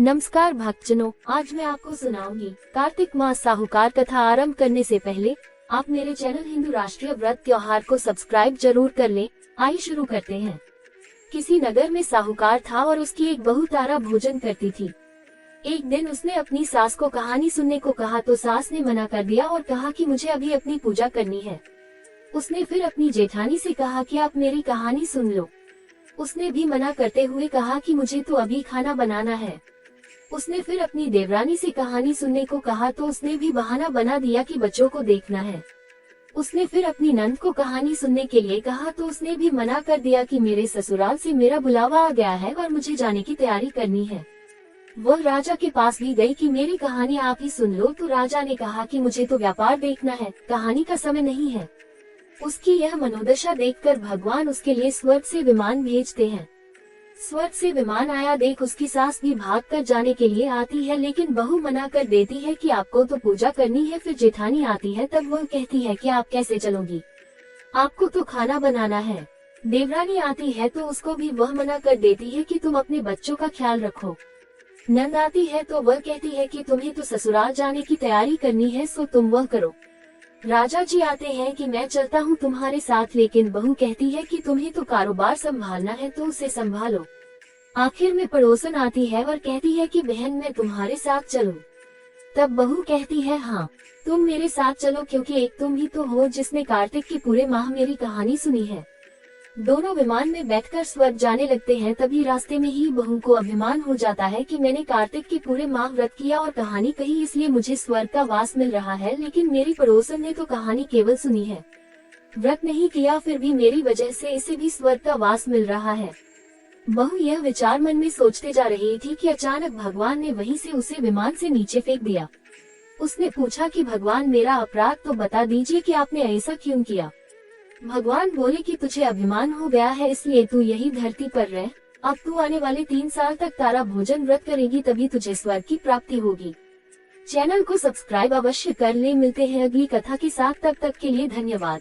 नमस्कार भक्तजनों, आज मैं आपको सुनाऊंगी कार्तिक मास साहूकार कथा। आरंभ करने से पहले आप मेरे चैनल हिंदू राष्ट्रीय व्रत त्योहार को सब्सक्राइब जरूर कर लें। आइए शुरू करते हैं। किसी नगर में साहूकार था और उसकी एक बहू तारा भोजन करती थी। एक दिन उसने अपनी सास को कहानी सुनने को कहा तो सास ने मना कर दिया और कहा कि मुझे अभी अपनी पूजा करनी है। उसने फिर अपनी जेठानी से कहा कि आप मेरी कहानी सुन लो। उसने भी मना करते हुए कहा कि मुझे तो अभी खाना बनाना है। उसने फिर अपनी देवरानी से कहानी सुनने को कहा तो उसने भी बहाना बना दिया कि बच्चों को देखना है। उसने फिर अपनी नंद को कहानी सुनने के लिए कहा तो उसने भी मना कर दिया कि मेरे ससुराल से मेरा बुलावा आ गया है और मुझे जाने की तैयारी करनी है। वह राजा के पास भी गई कि मेरी कहानी आप ही सुन लो, तो राजा ने कहा कि मुझे तो व्यापार देखना है, कहानी का समय नहीं है। उसकी यह मनोदशा देखकर भगवान उसके लिए स्वर्ग से विमान भेजते हैं। स्वर्ग से विमान आया देख उसकी सास भी भाग कर जाने के लिए आती है, लेकिन बहू मना कर देती है कि आपको तो पूजा करनी है। फिर जेठानी आती है, तब वह कहती है कि आप कैसे चलोगी, आपको तो खाना बनाना है। देवरानी आती है तो उसको भी वह मना कर देती है कि तुम अपने बच्चों का ख्याल रखो। नंद आती है तो वह कहती है कि तुम्हें तो ससुराल जाने की तैयारी करनी है, सो तुम वह करो। राजा जी आते हैं कि मैं चलता हूँ तुम्हारे साथ, लेकिन बहू कहती है कि तुम्हें तो कारोबार संभालना है तो उसे संभालो। आखिर में पड़ोसन आती है और कहती है कि बहन मैं तुम्हारे साथ चलूं। तब बहू कहती है हाँ तुम मेरे साथ चलो, क्योंकि एक तुम ही तो हो जिसने कार्तिक की पूरे माह मेरी कहानी सुनी है। दोनों विमान में बैठकर स्वर्ग जाने लगते हैं। तभी रास्ते में ही बहू को अभिमान हो जाता है कि मैंने कार्तिक की पूरे माह व्रत किया और कहानी कही, इसलिए मुझे स्वर्ग का वास मिल रहा है, लेकिन मेरी पड़ोसन ने तो कहानी केवल सुनी है, व्रत नहीं किया, फिर भी मेरी वजह से इसे भी स्वर्ग का वास मिल रहा है। बहू यह विचार मन में सोचते जा रही थी कि अचानक भगवान ने वहीं से उसे विमान से नीचे फेंक दिया। उसने पूछा कि भगवान मेरा अपराध तो बता दीजिए कि आपने ऐसा क्यों किया। भगवान बोले कि तुझे अभिमान हो गया है, इसलिए तू यही धरती पर रह। अब तू आने वाले 3 साल तक तारा भोजन व्रत करेगी, तभी तुझे स्वर्ग की प्राप्ति होगी। चैनल को सब्सक्राइब अवश्य कर ले। मिलते हैं अगली कथा के साथ, तब तक के लिए धन्यवाद।